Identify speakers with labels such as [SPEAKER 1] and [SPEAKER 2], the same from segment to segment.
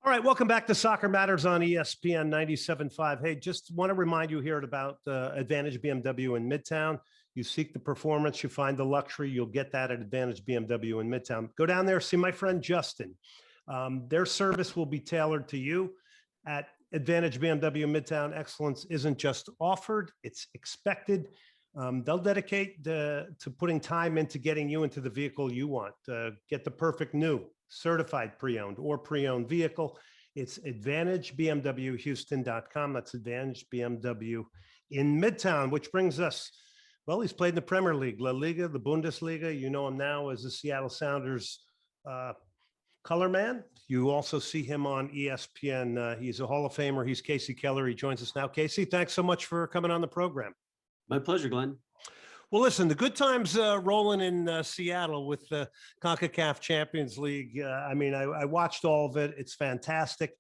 [SPEAKER 1] All right, welcome back to Soccer Matters on ESPN 97.5. Hey, just want to remind you here about Advantage BMW in Midtown. You seek the performance, you find the luxury, you'll get that at Advantage BMW in Midtown. Go down there, see my friend Justin. Their service will be tailored to you. At Advantage BMW Midtown, excellence isn't just offered, it's expected. They'll dedicate to putting time into getting you into the vehicle you want. Get the perfect new, certified pre-owned or pre-owned vehicle. It's AdvantageBMWHouston.com. That's Advantage BMW in Midtown, which brings us, well, he's played in the Premier League, La Liga, the Bundesliga. You know him now as the Seattle Sounders color man. You also see him on ESPN. He's a Hall of Famer. He's Kasey Keller. He joins us now. Kasey, thanks so much for coming on the program.
[SPEAKER 2] My pleasure, Glenn.
[SPEAKER 1] Well, listen, the good times rolling in Seattle with the CONCACAF Champions League. I watched all of it. It's fantastic.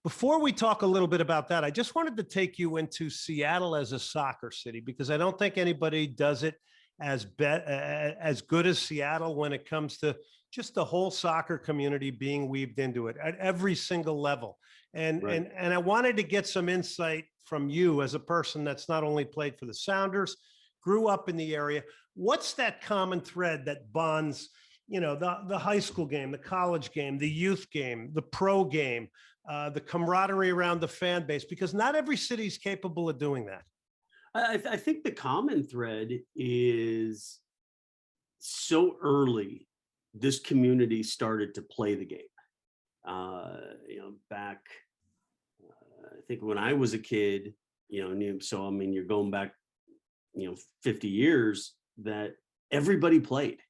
[SPEAKER 1] Before we talk a little bit about that, I just wanted to take you into Seattle as a soccer city, because I don't think anybody does it as good as Seattle when it comes to just the whole soccer community being weaved into it at every single level. And I wanted to get some insight from you as a person that's not only played for the Sounders, grew up in the area. What's that common thread that bonds, you know, the high school game, the college game, the youth game, the pro game, the camaraderie around the fan base? Because not every city is capable of doing that.
[SPEAKER 2] I think the common thread is so early, this community started to play the game. Back, I think when I was a kid, so I mean, you're going back 50 years, that everybody played.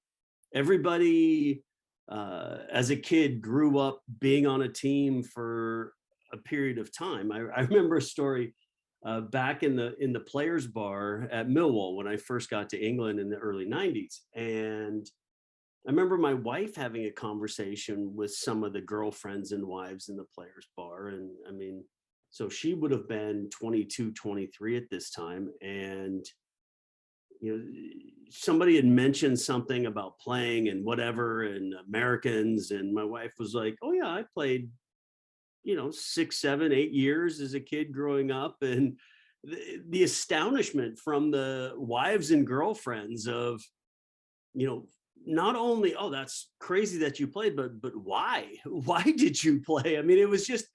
[SPEAKER 2] Everybody as a kid grew up being on a team for a period of time. I remember a story back in the players bar at Millwall when I first got to England in the early 90s. And I remember my wife having a conversation with some of the girlfriends and wives in the players bar. And I mean, so she would have been 22, 23 at this time. And somebody had mentioned something about playing and whatever and Americans, and my wife was like, oh yeah, I played 6, 7, 8 years as a kid growing up. And the astonishment from the wives and girlfriends of not only, oh, that's crazy that you played, but why did you play? I mean, it was just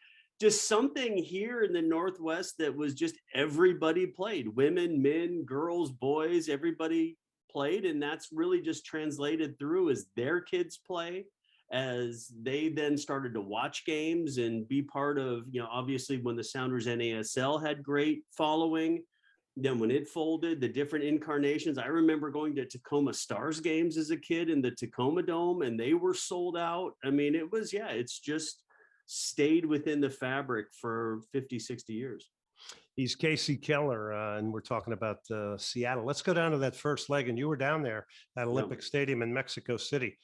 [SPEAKER 2] something here in the Northwest that was just everybody played. Women, men, girls, boys, everybody played. And that's really just translated through as their kids play, as they then started to watch games and be part of, obviously when the Sounders NASL had great following, then when it folded, the different incarnations. I remember going to Tacoma Stars games as a kid in the Tacoma Dome, and they were sold out. I mean, it was, it's just stayed within the fabric for 50, 60 years.
[SPEAKER 1] He's Kasey Keller, and we're talking about Seattle. Let's go down to that first leg, and you were down there at Olympic Stadium in Mexico City.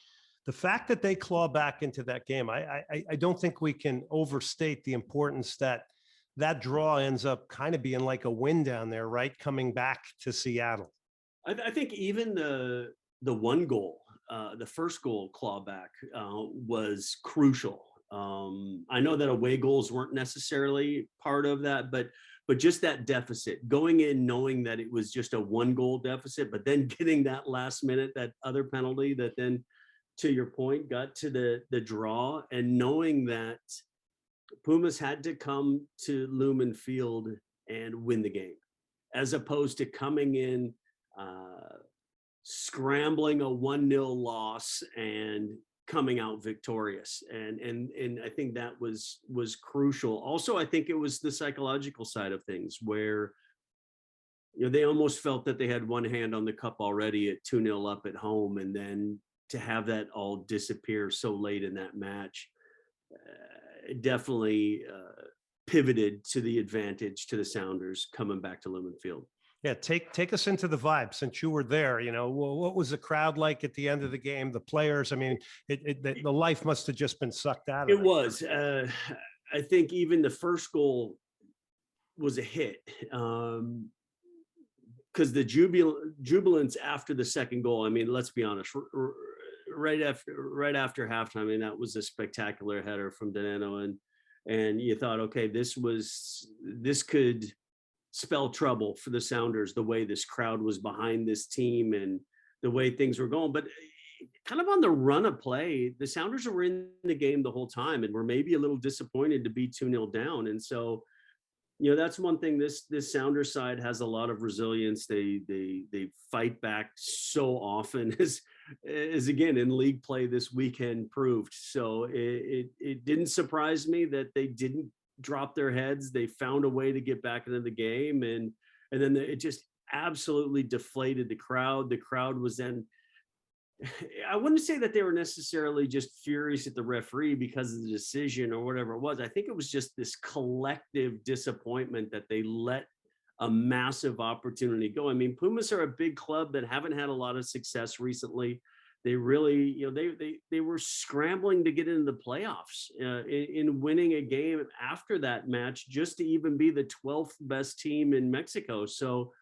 [SPEAKER 1] The fact that they claw back into that game, I don't think we can overstate the importance that draw ends up kind of being like a win down there, right? Coming back to Seattle.
[SPEAKER 2] I think even the one goal, the first goal clawback was crucial. I know that away goals weren't necessarily part of that, but just that deficit, going in knowing that it was just a 1-goal deficit, but then getting that last minute, that other penalty that then, to your point, got to the draw, and knowing that Pumas had to come to Lumen Field and win the game, as opposed to coming in, scrambling a 1-0 loss and coming out victorious. And I think that was crucial. Also, I think it was the psychological side of things where, they almost felt that they had one hand on the cup already at 2-0 up at home. And then to have that all disappear so late in that match, definitely pivoted to the advantage to the Sounders coming back to Lumen Field.
[SPEAKER 1] Yeah, take us into the vibe since you were there. What was the crowd like at the end of the game? The players, I mean, the life must have just been sucked out of it.
[SPEAKER 2] It was. I think even the first goal was a hit, because the jubilance after the second goal. I mean, let's be honest. Right after halftime, I mean, that was a spectacular header from Daneno, and And you thought, okay, this could spell trouble for the Sounders, the way this crowd was behind this team and the way things were going. But kind of on the run of play, the Sounders were in the game the whole time and were maybe a little disappointed to be 2-0 down. And so, that's one thing. This Sounders side has a lot of resilience. They fight back so often, as again in league play this weekend proved. So it didn't surprise me that they didn't drop their heads. They found a way to get back into the game, and then it just absolutely deflated the crowd. The crowd was then, I wouldn't say that they were necessarily just furious at the referee because of the decision or whatever it was. I think it was just this collective disappointment that they let a massive opportunity go. I mean, Pumas are a big club that haven't had a lot of success recently. They really, they were scrambling to get into the playoffs in winning a game after that match just to even be the 12th best team in Mexico. So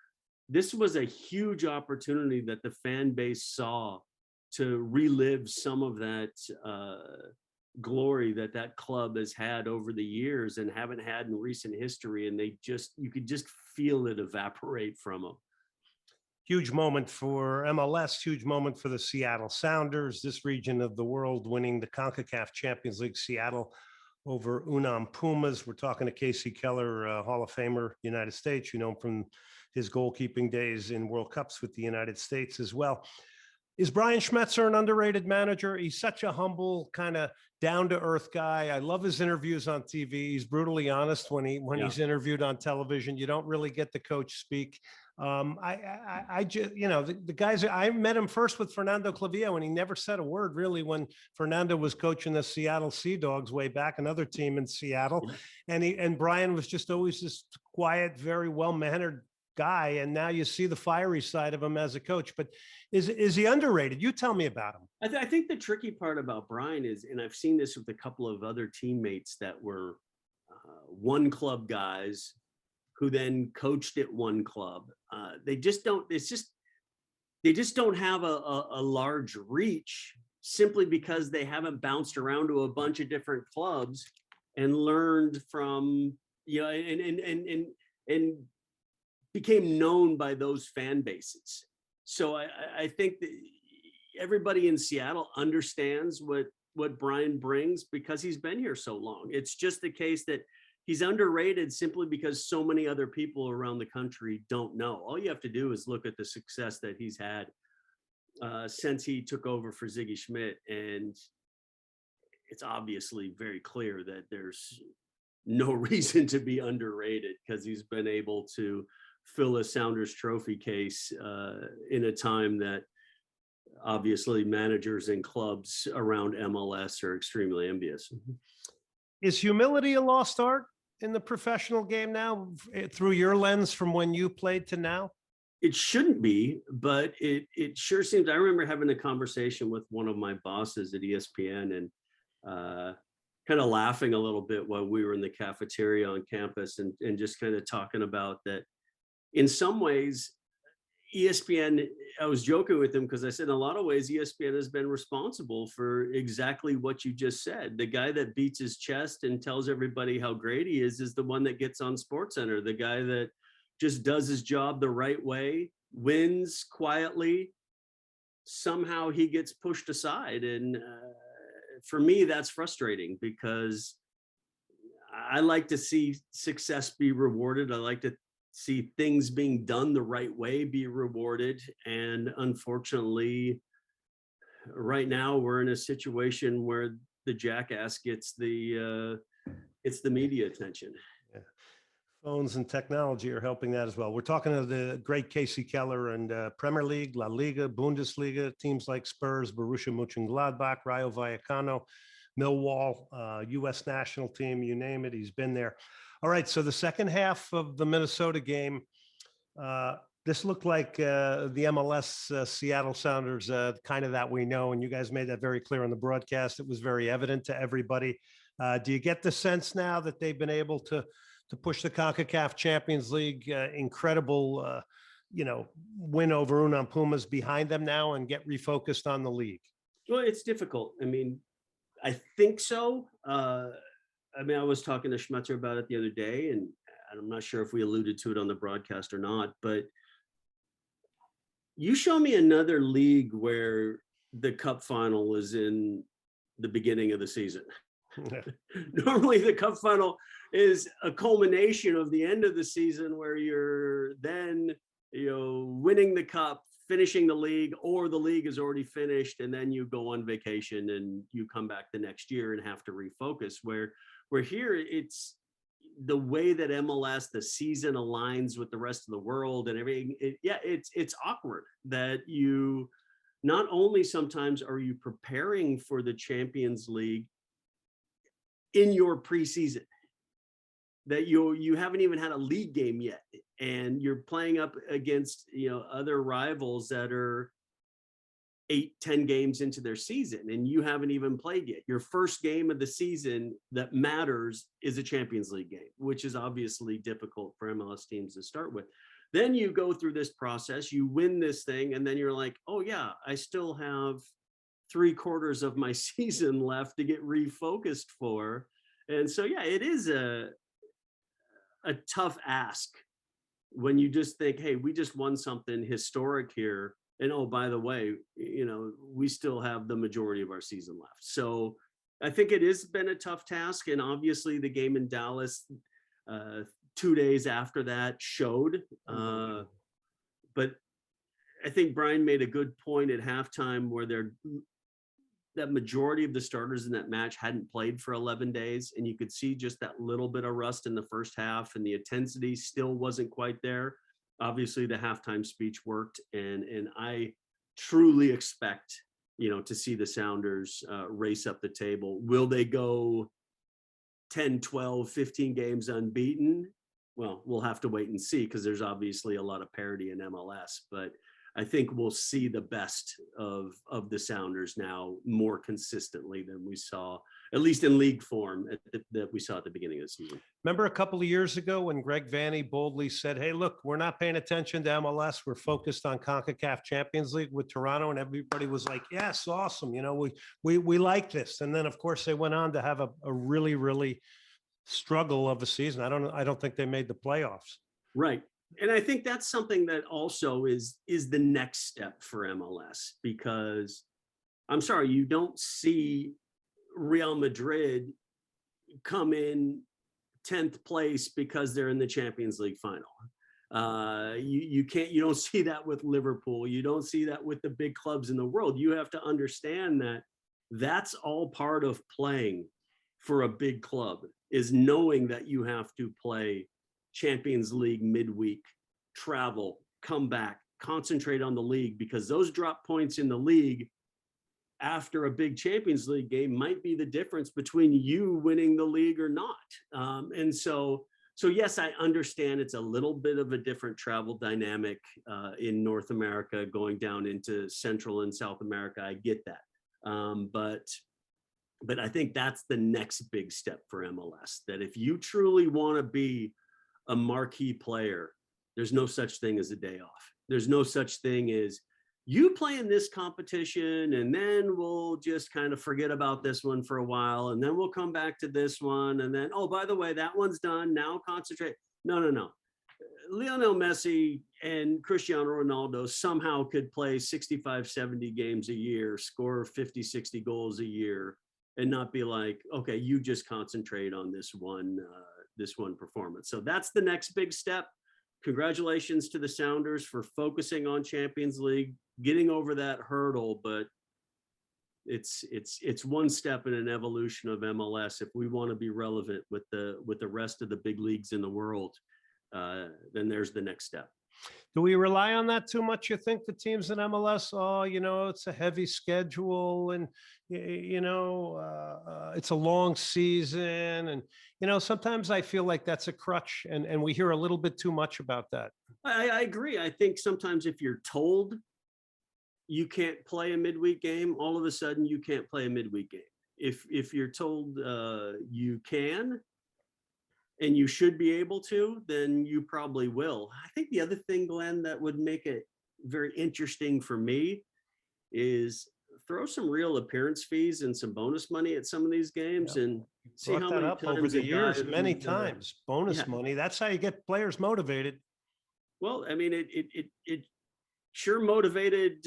[SPEAKER 2] this was a huge opportunity that the fan base saw to relive some of that glory that club has had over the years and haven't had in recent history. And you could just feel it evaporate from them.
[SPEAKER 1] Huge moment for MLS, huge moment for the Seattle Sounders, this region of the world winning the CONCACAF Champions League. Seattle over Unam Pumas. We're talking to Kasey Keller, Hall of Famer, United States. You know him from his goalkeeping days in World Cups with the United States as well. Is Brian Schmetzer an underrated manager? He's such a humble, kind of down-to-earth guy. I love his interviews on TV. He's brutally honest when he's interviewed on television. You don't really get the coach speak. I just, the guys, I met him first with Fernando Clavio, and he never said a word really when Fernando was coaching the Seattle Sea Dogs way back, another team in Seattle. Yeah. And Brian was just always this quiet, very well-mannered guy, and now you see the fiery side of him as a coach. But is he underrated? You tell me about him.
[SPEAKER 2] I think the tricky part about Brian is, and I've seen this with a couple of other teammates that were one club guys who then coached at one club. They just don't have a large reach simply because they haven't bounced around to a bunch of different clubs and learned from, and became known by those fan bases. So I think that everybody in Seattle understands what Brian brings because he's been here so long. It's just the case that he's underrated simply because so many other people around the country don't know. All you have to do is look at the success that he's had since he took over for Ziggy Schmidt. And it's obviously very clear that there's no reason to be underrated because he's been able to fill a Sounders trophy case in a time that obviously managers and clubs around MLS are extremely envious.
[SPEAKER 1] Is humility a lost art in the professional game now through your lens from when you played to now?
[SPEAKER 2] It shouldn't be, but it sure seems. I remember having a conversation with one of my bosses at ESPN and kind of laughing a little bit while we were in the cafeteria on campus and just kind of talking about that. In some ways, ESPN, I was joking with him because I said in a lot of ways, ESPN has been responsible for exactly what you just said. The guy that beats his chest and tells everybody how great he is the one that gets on SportsCenter. The guy that just does his job the right way, wins quietly, somehow he gets pushed aside. And for me, that's frustrating because I like to see success be rewarded. I like to see things being done the right way be rewarded. And unfortunately, right now we're in a situation where the jackass gets the media attention.
[SPEAKER 1] Yeah. Phones and technology are helping that as well. We're talking to the great Kasey Keller and Premier League, La Liga, Bundesliga, teams like Spurs, Borussia Mönchengladbach, Rayo Vallecano, Millwall, U.S. national team, you name it, he's been there. All right, so the second half of the Minnesota game, this looked like the MLS Seattle Sounders, kind of that we know, and you guys made that very clear on the broadcast. It was very evident to everybody. Do you get the sense now that they've been able to push the CONCACAF Champions League, incredible, win over Unam Pumas behind them now and get refocused on the league?
[SPEAKER 2] Well, it's difficult. I mean, I think so. I mean, I was talking to Schmetzer about it the other day, and I'm not sure if we alluded to it on the broadcast or not, but you show me another league where the cup final is in the beginning of the season. Normally the cup final is a culmination of the end of the season where you're then, winning the cup, finishing the league, or the league is already finished, and then you go on vacation and you come back the next year and have to refocus. Where here, it's the way that MLS, the season aligns with the rest of the world and everything. It's awkward that you not only sometimes are you preparing for the Champions League in your preseason, that you haven't even had a league game yet, and you're playing up against other rivals that are 8-10 games into their season, and you haven't even played yet. Your first game of the season that matters is a Champions League game, which is obviously difficult for MLS teams to start with. Then you go through this process, you win this thing, and then you're like, oh yeah, I still have 3/4 of my season left to get refocused for. And so, yeah, it is a tough ask when you just think, hey, we just won something historic here. And oh, by the way, we still have the majority of our season left. So I think it has been a tough task. And obviously the game in Dallas 2 days after that showed. But I think Brian made a good point at halftime where that majority of the starters in that match hadn't played for 11 days. And you could see just that little bit of rust in the first half, and the intensity still wasn't quite there. Obviously the halftime speech worked, and I truly expect, to see the Sounders race up the table. Will they go 10, 12, 15 games unbeaten? Well, we'll have to wait and see, because there's obviously a lot of parity in MLS, but I think we'll see the best of the Sounders now more consistently than we saw, at least in league form, that we saw at the beginning of the season.
[SPEAKER 1] Remember a couple of years ago when Greg Vanney boldly said, hey, look, we're not paying attention to MLS. We're focused on CONCACAF Champions League with Toronto. And everybody was like, yes, awesome. We like this. And then, of course, they went on to have a really, really struggle of a season. I don't think they made the playoffs.
[SPEAKER 2] Right. And I think that's something that also is the next step for MLS, because I'm sorry, you don't see Real Madrid come in 10th place because they're in the Champions League final. You don't see that with Liverpool. You don't see that with the big clubs in the world. You have to understand that that's all part of playing for a big club, is knowing that you have to play Champions League midweek, travel, come back, concentrate on the league, because those drop points in the league after a big Champions League game might be the difference between you winning the league or not. And so yes, I understand it's a little bit of a different travel dynamic in North America going down into Central and South America. I get that. But I think that's the next big step for MLS, that if you truly want to be a marquee player, there's no such thing as a day off. There's no such thing as you play in this competition and then we'll just kind of forget about this one for a while, and then we'll come back to this one, and then, oh, by the way, that one's done, now concentrate. No. Lionel Messi and Cristiano Ronaldo somehow could play 65, 70 games a year, score 50, 60 goals a year, and not be like, okay, you just concentrate on this one performance. So that's the next big step. Congratulations to the Sounders for focusing on Champions League, getting over that hurdle, but it's one step in an evolution of MLS. If we want to be relevant with the rest of the big leagues in the world, then there's the next step.
[SPEAKER 1] Do we rely on that too much? You think the teams in MLS, it's a heavy schedule, and it's a long season, and sometimes I feel like that's a crutch, and we hear a little bit too much about that.
[SPEAKER 2] I agree. I think sometimes if you're told you can't play a midweek game, all of a sudden you can't play a midweek game. If you're told you can and you should be able to, then you probably will. I think the other thing, Glenn, that would make it very interesting for me is throw some real appearance fees and some bonus money at some of these games. Yeah. And See
[SPEAKER 1] Brought
[SPEAKER 2] how
[SPEAKER 1] that
[SPEAKER 2] many
[SPEAKER 1] up over
[SPEAKER 2] times
[SPEAKER 1] the
[SPEAKER 2] a guy
[SPEAKER 1] years, many
[SPEAKER 2] who's,
[SPEAKER 1] times. Bonus
[SPEAKER 2] yeah,
[SPEAKER 1] money. That's how you get players motivated.
[SPEAKER 2] well, I mean, it sure motivated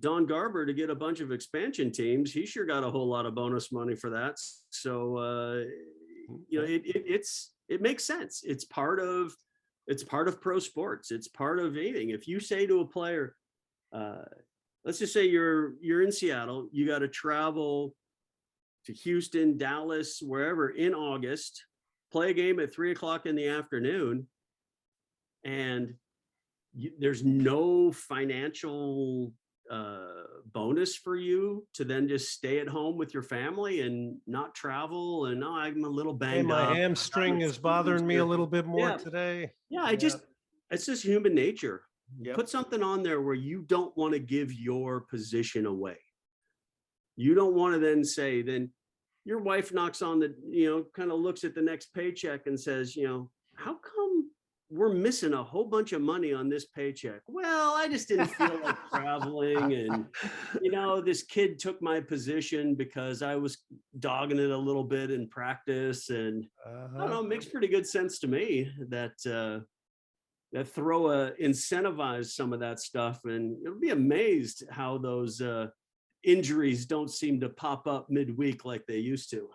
[SPEAKER 2] Don Garber to get a bunch of expansion teams. He sure got a whole lot of bonus money for that. So it makes sense. It's part of pro sports. It's part of anything. If you say to a player, uh, let's just say you're in Seattle, you got to travel to Houston, Dallas, wherever in August, play a game at 3 o'clock in the afternoon, and there's no financial bonus for you to then just stay at home with your family and not travel. And oh, I'm a little
[SPEAKER 1] Hey,
[SPEAKER 2] banged
[SPEAKER 1] my
[SPEAKER 2] up.
[SPEAKER 1] hamstring is bothering me a little bit more
[SPEAKER 2] Yeah,
[SPEAKER 1] today.
[SPEAKER 2] yeah.
[SPEAKER 1] Yeah.
[SPEAKER 2] It's just human nature.
[SPEAKER 1] Yep.
[SPEAKER 2] Put something on there where you don't want to give your position away. You don't want to then say, then your wife knocks on the, kind of looks at the next paycheck and says, how come we're missing a whole bunch of money on this paycheck? Well, I just didn't feel like traveling. And, this kid took my position because I was dogging it a little bit in practice. And I don't know, it makes pretty good sense to me that, incentivize some of that stuff. And you'll be amazed how those, injuries don't seem to pop up midweek like they used to.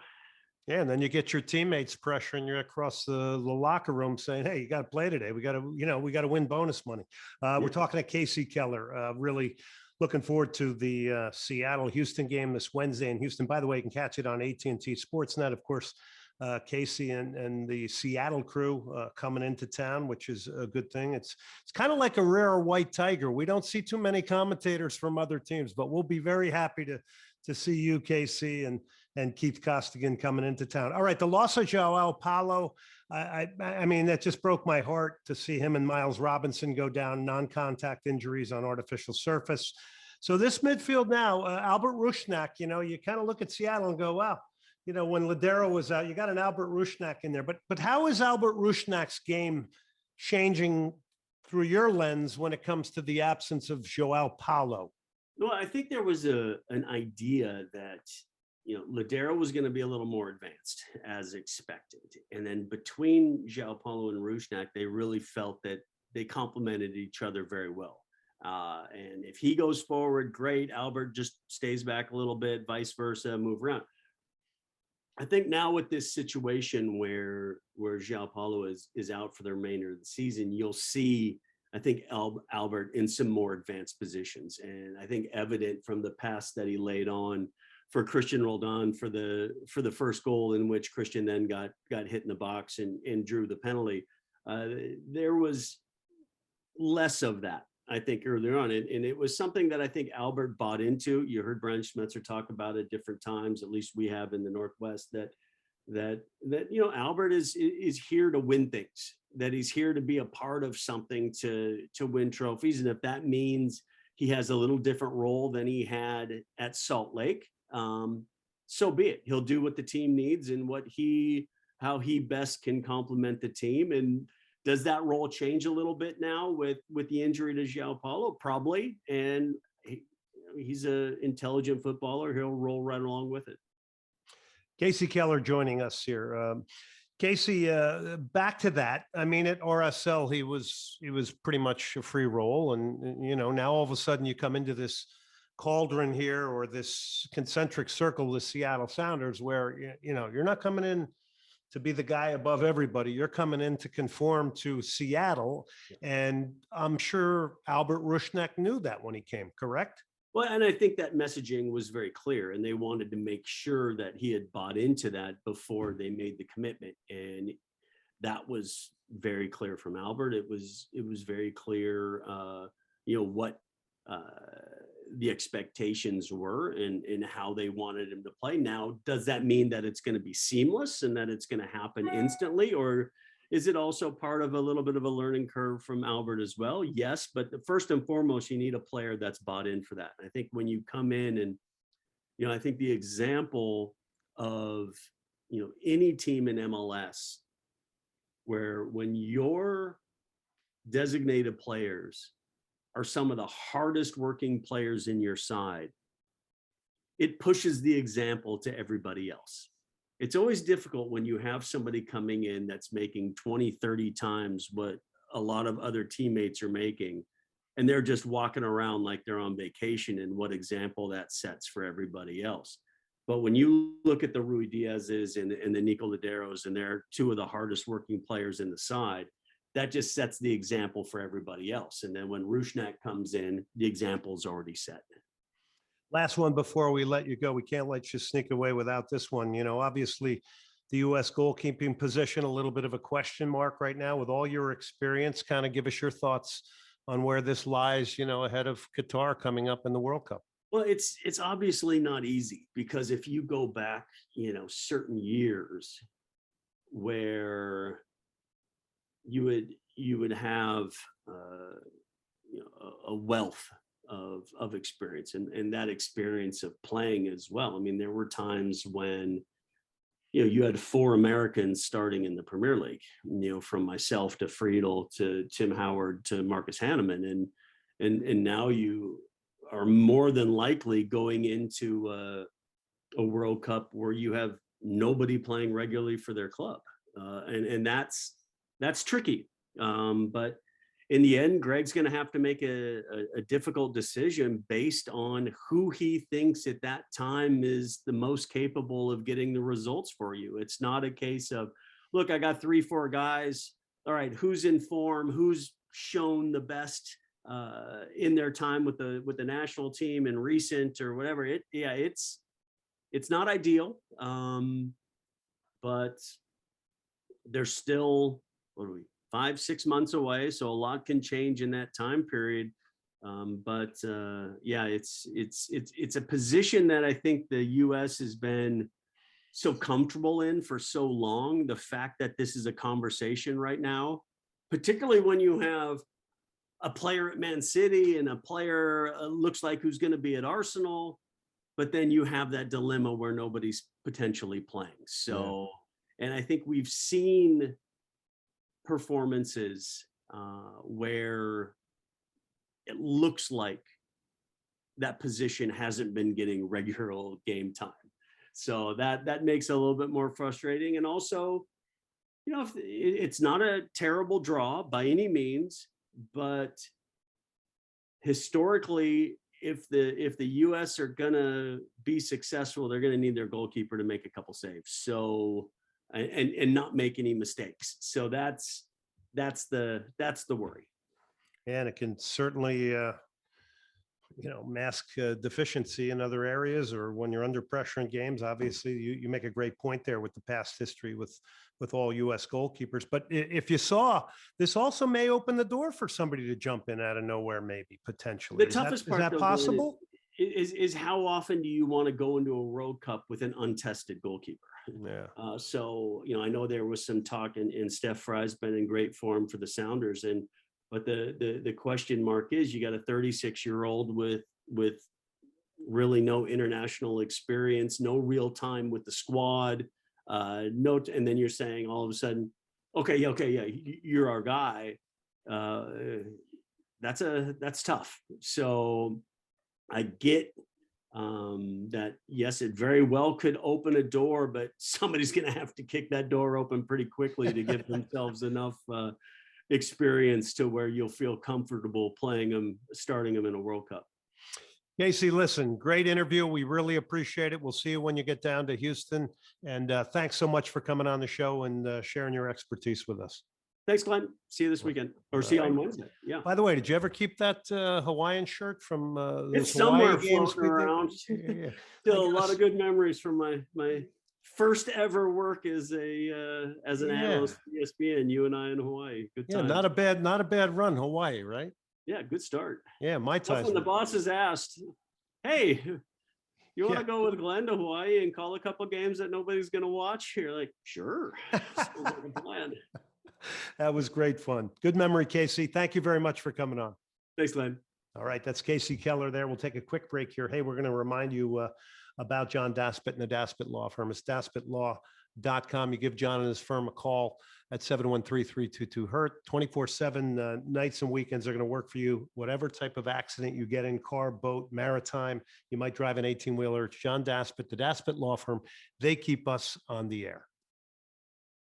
[SPEAKER 1] Yeah, and then you get your teammates pressuring you across the locker room saying, "Hey, you got to play today. We got to win bonus money." We're talking to Kasey Keller. Really looking forward to the Seattle-Houston game this Wednesday in Houston. By the way, you can catch it on AT&T Sportsnet. Of course, Kasey and the Seattle crew coming into town, which is a good thing. It's kind of like a rare white tiger. We don't see too many commentators from other teams, but we'll be very happy to see you, Kasey, and Keith Costigan coming into town. All right, the loss of Joao Paulo. I mean, that just broke my heart to see him and Miles Robinson go down, non-contact injuries on artificial surface. So this midfield now, Albert Rusnak, you kind of look at Seattle and go, wow, when Ladero was out, you got an Albert Rusnak in there. But how is Albert Rusnak's game changing through your lens when it comes to the absence of Joao Paulo?
[SPEAKER 2] Well, I think there was an idea that Ladero was going to be a little more advanced as expected. And then between Joao Paulo and Rusnak, they really felt that they complemented each other very well. And if he goes forward, great. Albert just stays back a little bit, vice versa, move around. I think now with this situation where Joao Paulo is out for the remainder of the season, you'll see, I think, Albert in some more advanced positions. And I think evident from the pass that he laid on for Christian Roldan for the first goal, in which Christian then got hit in the box and drew the penalty. There was less of that, I think, earlier on. And it was something that I think Albert bought into. You heard Brian Schmetzer talk about it different times, at least we have in the Northwest, that Albert is here to win things, that he's here to be a part of something to win trophies. And if that means he has a little different role than he had at Salt Lake, so be it. He'll do what the team needs and how he best can complement the team. And does that role change a little bit now with the injury to Joao Paulo? Probably. And he's an intelligent footballer. He'll roll right along with it.
[SPEAKER 1] Kasey Keller joining us here. Kasey, back to that. I mean, at RSL, he was pretty much a free roll. And, now all of a sudden you come into this cauldron here, or this concentric circle, the Seattle Sounders, where, you're not coming in to be the guy above everybody. You're coming in to conform to Seattle. And I'm sure Albert Rusnak knew that when he came, correct?
[SPEAKER 2] Well, and I think that messaging was very clear, and they wanted to make sure that he had bought into that before they made the commitment. And that was very clear from Albert. It was very clear, what the expectations were and how they wanted him to play. Now, does that mean that it's going to be seamless and that it's going to happen instantly, or is it also part of a little bit of a learning curve from Albert as well? Yes, but first and foremost, you need a player that's bought in for that. I think when you come in and, I think the example of, any team in MLS where when your designated players are some of the hardest working players in your side, it pushes the example to everybody else. it's always difficult when you have somebody coming in that's making 20, 30 times what a lot of other teammates are making, and they're just walking around like they're on vacation, and what example that sets for everybody else. But when you look at the Rui Diaz's and the Nico Laderos, and they're two of the hardest working players in the side, that just sets the example for everybody else. And then when Rusnak comes in, the example's already set.
[SPEAKER 1] Last one before we let you go. We can't let you sneak away without this one. You know, obviously, the U.S. goalkeeping position, a little bit of a question mark right now. With all your experience, kind of give us your thoughts on where this lies, you know, ahead of Qatar coming up in the World Cup.
[SPEAKER 2] Well, it's obviously not easy, because if you go back, you know, certain years where you would have you know, a wealth of experience, and that experience of playing as well. I mean, there were times when, you know, you had 4 Americans starting in the Premier League, you know, from myself to Friedel to Tim Howard to Marcus Hanneman, and now you are more than likely going into a World Cup where you have nobody playing regularly for their club, and that's tricky. But in the end, Greg's going to have to make a difficult decision based on who he thinks at that time is the most capable of getting the results for you. It's not a case of, look, I got 3, 4 guys. All right, who's in form? Who's shown the best in their time with the national team in recent or whatever? It's not ideal, but there's still, what are we, 5, 6 months away, so a lot can change in that time period. Yeah, it's a position that I think the U.S. has been so comfortable in for so long. The fact that this is a conversation right now, particularly when you have a player at Man City and a player looks like who's going to be at Arsenal, but then you have that dilemma where nobody's potentially playing. So, and I think we've seen performances where it looks like that position hasn't been getting regular game time. So that makes it a little bit more frustrating. And also, you know, it's not a terrible draw by any means, but historically, if the US are gonna be successful, they're gonna need their goalkeeper to make a couple saves. So and not make any mistakes. So that's the worry.
[SPEAKER 1] And it can certainly, you know, mask deficiency in other areas, or when you're under pressure in games. Obviously, you make a great point there with the past history with all U.S. goalkeepers. But if you saw, this also may open the door for somebody to jump in out of nowhere, maybe potentially.
[SPEAKER 2] The toughest part,
[SPEAKER 1] is that
[SPEAKER 2] though,
[SPEAKER 1] possible?
[SPEAKER 2] Is how often do you want to go into a World Cup with an untested goalkeeper?
[SPEAKER 1] Yeah.
[SPEAKER 2] So, you know, I know there was some talk, and Steph Fry's been in great form for the Sounders, but the question mark is, you got a 36-year-old with really no international experience, no real time with the squad, and then you're saying all of a sudden, okay, yeah, you're our guy. That's tough. So I get that, yes, it very well could open a door, but somebody's going to have to kick that door open pretty quickly to give themselves enough experience to where you'll feel comfortable playing them, starting them in a World Cup.
[SPEAKER 1] Kasey, listen, great interview. We really appreciate it. We'll see you when you get down to Houston. And thanks so much for coming on the show and sharing your expertise with us.
[SPEAKER 2] Thanks, Glenn. See you this weekend, or see you on Wednesday. Yeah.
[SPEAKER 1] By the way, did you ever keep that Hawaiian shirt from
[SPEAKER 2] it's somewhere floating around? Yeah. Still a lot of good memories from my first ever work as an analyst for ESPN. You and I in Hawaii. Good times.
[SPEAKER 1] Yeah, not a bad run, Hawaii, right?
[SPEAKER 2] Yeah, good start.
[SPEAKER 1] Yeah, my time.
[SPEAKER 2] When the bosses asked, "Hey, you want to go with Glenn to Hawaii and call a couple games that nobody's going to watch?" You're like, "Sure." Sounds like a plan.
[SPEAKER 1] That was great fun. Good memory, Kasey. Thank you very much for coming on.
[SPEAKER 2] Thanks, Glenn.
[SPEAKER 1] All right, that's Kasey Keller there. We'll take a quick break here. Hey, we're going to remind you about John Daspit and the Daspit Law Firm. It's com. You give John and his firm a call at 713-322-HURT. 24/7 nights and weekends are going to work for you. Whatever type of accident you get in, car, boat, maritime, you might drive an 18-wheeler. It's John Daspit, the Daspit Law Firm. They keep us on the air.